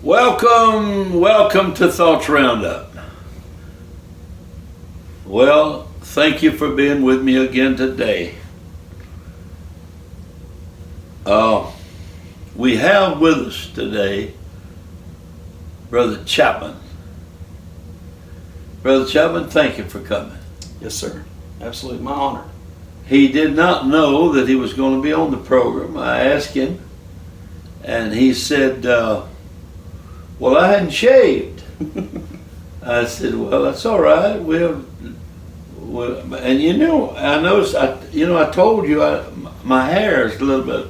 Welcome to Thoughts Roundup. Well, thank you for being with me again today. We have with us today Brother Chapman. Brother Chapman, thank you for coming. Yes, sir. Absolutely, my honor. He did not know that he was going to be on the program. I asked him, and he said, well, I hadn't shaved. I said, well, that's all right. And I noticed, I told you my hair is a little bit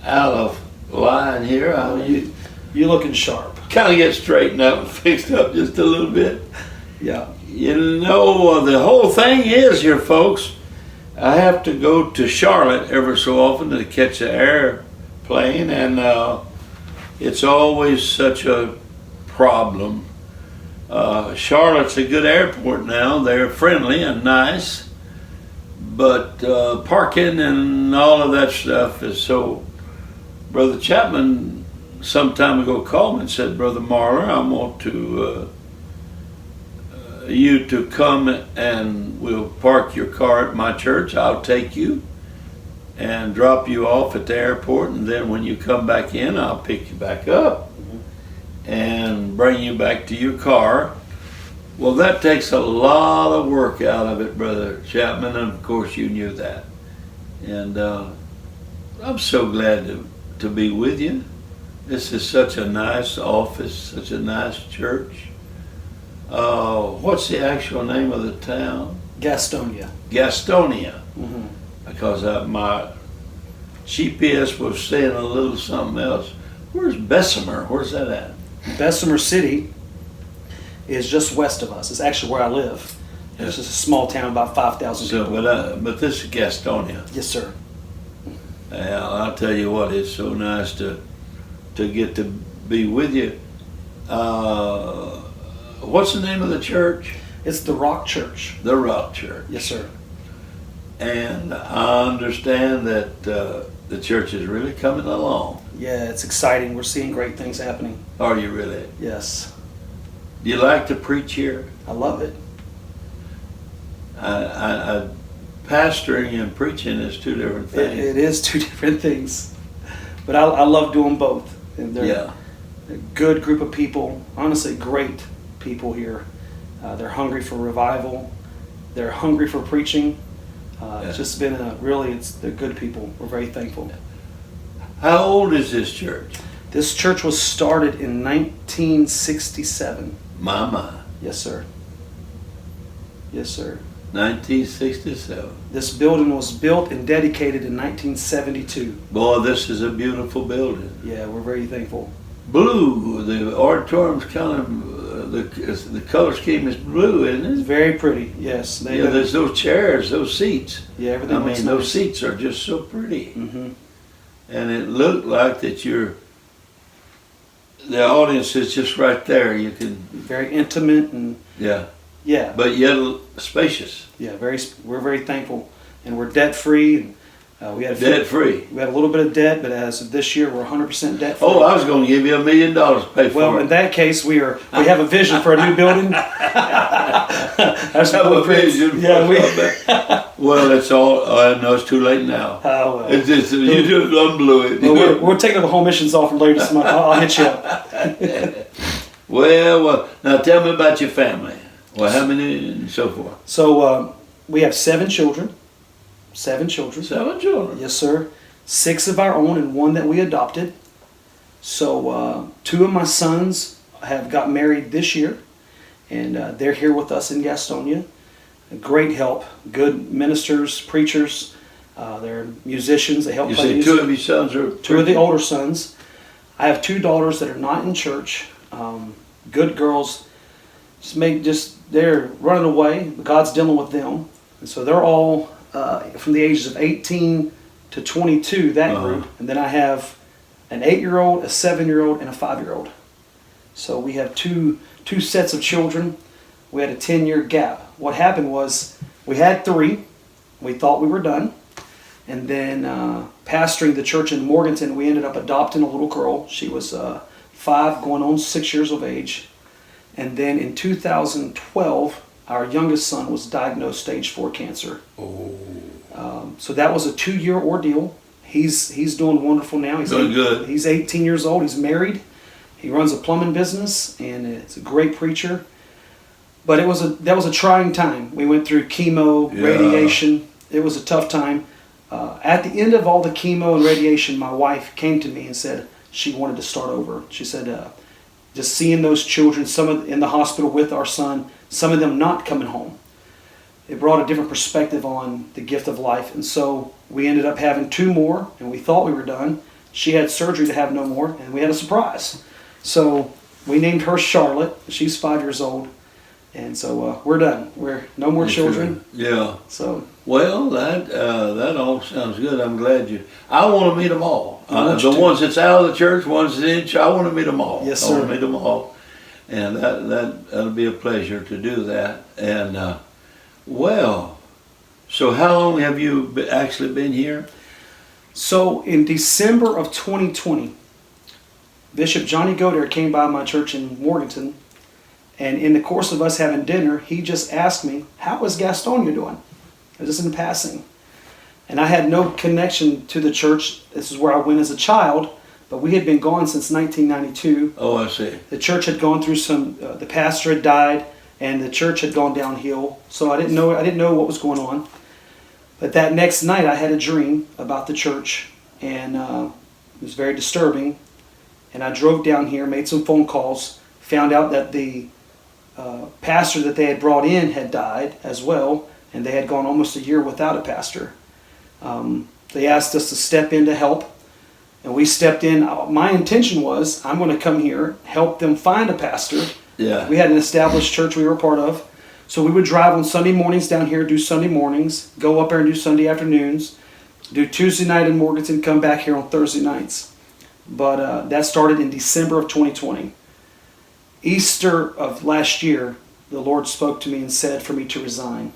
out of line here. You're looking sharp. Kind of get straightened up and fixed up just a little bit. Yeah. The whole thing is here, folks, I have to go to Charlotte every so often to catch an airplane, and it's always such a problem. Charlotte's a good airport now. They're friendly and nice, but parking and all of that stuff is so. Brother Chapman some time ago called me and said, Brother Marler, I want you to come and we'll park your car at my church. I'll take you and drop you off at the airport, and then when you come back in, I'll pick you back up and bring you back to your car. Well, that takes a lot of work out of it, Brother Chapman, and of course you knew that. And I'm so glad to be with you. This is such a nice office, such a nice church. What's the actual name of the town? Gastonia. Gastonia. Mm-hmm. Because my GPS was saying a little something else. Where's Bessemer? Where's that at? Bessemer City is just west of us. It's actually where I live. Yeah. It's just a small town, about 5,000 people. But this is Gastonia. Yes, sir. Yeah, I'll tell you what, it's so nice to get to be with you. What's the name of the church? It's the Rock Church. The Rock Church. Yes, sir. And I understand that the church is really coming along. Yeah, it's exciting. We're seeing great things happening. Are you really? Yes. Do you like to preach here? I love it. Pastoring and preaching is two different things. It is two different things. But I love doing both. And they're a good group of people. Honestly, great people here. They're hungry for revival. They're hungry for preaching. It's just been they're good people. We're very thankful. How old is this church? This church was started in 1967. My. Yes, sir. Yes, sir. 1967. This building was built and dedicated in 1972. Boy, this is a beautiful building. Yeah, we're very thankful. Blue. The auditorium's kind of, the color scheme is blue, isn't it? It's very pretty, yes. There's those chairs, those seats. Yeah, everything looks nice. Those seats are just so pretty. Mm-hmm. And it looked like that the audience is just right there. You can... Very intimate and... Yeah. But yet spacious. Yeah, we're very thankful. And we're debt-free. We had debt-free. We had a little bit of debt, but as of this year, we're 100% debt-free. Oh, I was going to give you $1 million to pay for it. Well, in that case, we have a vision for a new building. That's have a vision. Well, it's all. No, it's too late now. Oh, well. It's just you just unblew it. Well, we're taking up a whole missions offer later this month. I'll hit you up. Well, now tell me about your family. Well, how many and so forth? So we have 7 children. 7 children. 7 children. Yes, sir. 6 of our own and 1 that we adopted. So 2 of my sons have got married this year, and they're here with us in Gastonia. A great help. Good ministers, preachers. They're musicians. They help play music. 2 of your sons are... 2 of the older sons. I have 2 daughters that are not in church. Good girls. They're running away, but God's dealing with them. And so they're all from the ages of 18 to 22, that group. And then I have an 8-year-old, a 7-year-old, and a 5-year-old. So we have two sets of children. We had a 10-year gap. What happened was we had 3. We thought we were done. And then pastoring the church in Morganton, we ended up adopting a little girl. She was 5 5 going on 6 years of age. And then in 2012, our youngest son was diagnosed stage 4 cancer. Oh. So that was a 2-year ordeal. He's doing wonderful now. He's Doing good. He's 18 years old. He's married. He runs a plumbing business, and it's a great preacher. But that was a trying time. We went through chemo, radiation. It was a tough time. At the end of all the chemo and radiation, my wife came to me and said she wanted to start over. She said, just seeing those children, in the hospital with our son, some of them not coming home, it brought a different perspective on the gift of life. And so we ended up having 2 more, and we thought we were done. She had surgery to have no more, and we had a surprise. So we named her Charlotte. She's 5 years old. And so we're done. We're no more children. Yeah. So well, that all sounds good. I'm glad you. I want to meet them all. The to. ones that's out of the church, ones that's in church. I want to meet them all. Yes, I sir. want to meet them all, and that'll be a pleasure to do that. And well, so how long have you actually been here? So in December of 2020, Bishop Johnny Goder came by my church in Morganton. And in the course of us having dinner, he just asked me, how is Gastonia doing? It was just in passing. And I had no connection to the church. This is where I went as a child, but we had been gone since 1992. Oh, I see. The church had gone through the pastor had died, and the church had gone downhill. So I didn't know what was going on. But that next night, I had a dream about the church, and it was very disturbing. And I drove down here, made some phone calls, found out that the pastor that they had brought in had died as well, and they had gone almost a year without a pastor. They asked us to step in to help, and we stepped in. My intention was, I'm going to come here, help them find a pastor. Yeah. We had an established church we were a part of, so we would drive on Sunday mornings down here, do Sunday mornings, go up there and do Sunday afternoons, do Tuesday night in Morganton, come back here on Thursday nights. But that started in December of 2020. Easter of last year, the Lord spoke to me and said for me to resign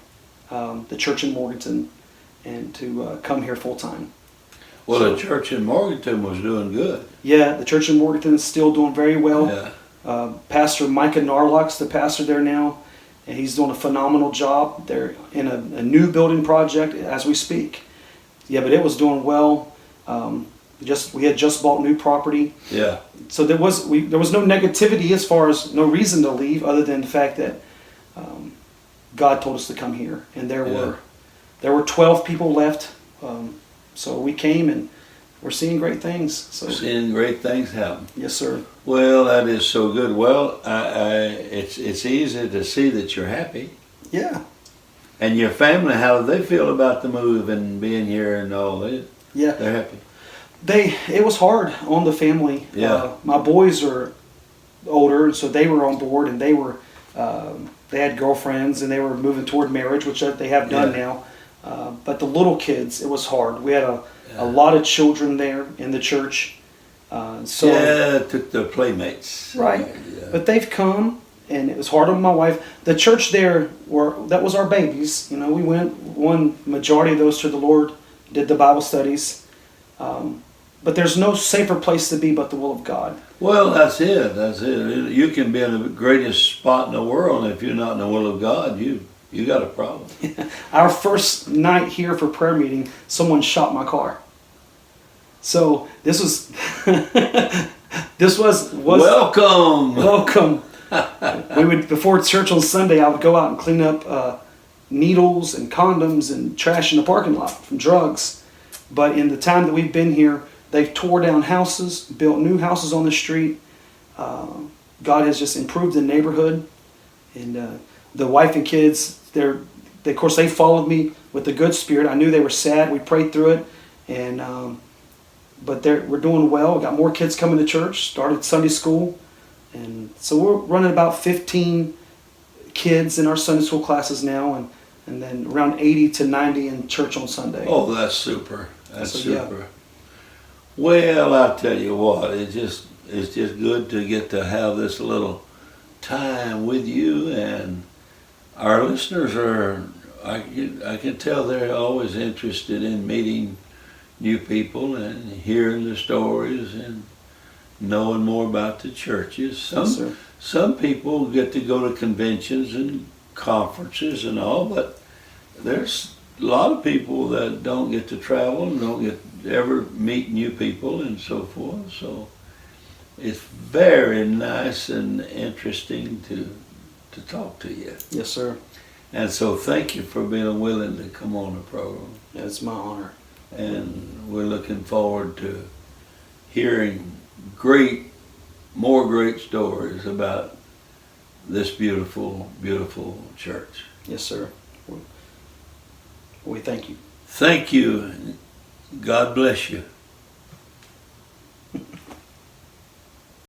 the church in Morganton and to come here full time. Well, the church in Morganton was doing good. Yeah, the church in Morganton is still doing very well. Yeah. Pastor Micah Narlock's the pastor there now, and he's doing a phenomenal job. They're in a new building project as we speak. Yeah, but it was doing well. We had just bought new property. Yeah. So there was no negativity as far as no reason to leave other than the fact that God told us to come here, and there were 12 people left. So we came, and we're seeing great things. So Seeing great things happen. yes, sir. Well, that is so good. Well, it's easy to see that you're happy. Yeah. And your family, how do they feel about the move and being here and all that? Yeah. They're happy. It was hard on the family. Yeah. My boys are older, so they were on board, and they had girlfriends, and they were moving toward marriage, which they have done now. But the little kids, it was hard. We had a lot of children there in the church. It took the playmates. Right. Yeah. But they've come, and it was hard on my wife. The church there, that was our babies. You know, we went, majority of those to the Lord, did the Bible studies. But there's no safer place to be but the will of God. Well, that's it. You can be in the greatest spot in the world, and if you're not in the will of God, you got a problem. Our first night here for prayer meeting, someone shot my car. So this was Welcome. welcome. We would, before church on Sunday, I would go out and clean up needles and condoms and trash in the parking lot from drugs. But in the time that we've been here, they've tore down houses, built new houses on the street. God has just improved the neighborhood. And the wife and kids, of course, they followed me with a good spirit. I knew they were sad. We prayed through it. But we're doing well. We got more kids coming to church, started Sunday school. And so we're running about 15 kids in our Sunday school classes now, and then around 80 to 90 in church on Sunday. Oh, that's super. That's super. Yeah. Well, I tell you what, it's just good to get to have this little time with you, and our listeners I can tell they're always interested in meeting new people and hearing the stories and knowing more about the churches. Yes, sir. Some people get to go to conventions and conferences and all, but there's a lot of people that don't get to travel and don't get ever meet new people and so forth. So it's very nice and interesting to talk to you. Yes, sir. And so thank you for being willing to come on the program. Yeah, it's my honor. And we're looking forward to hearing more great stories about this beautiful, beautiful church. Yes, sir. We thank you. Thank you. God bless you.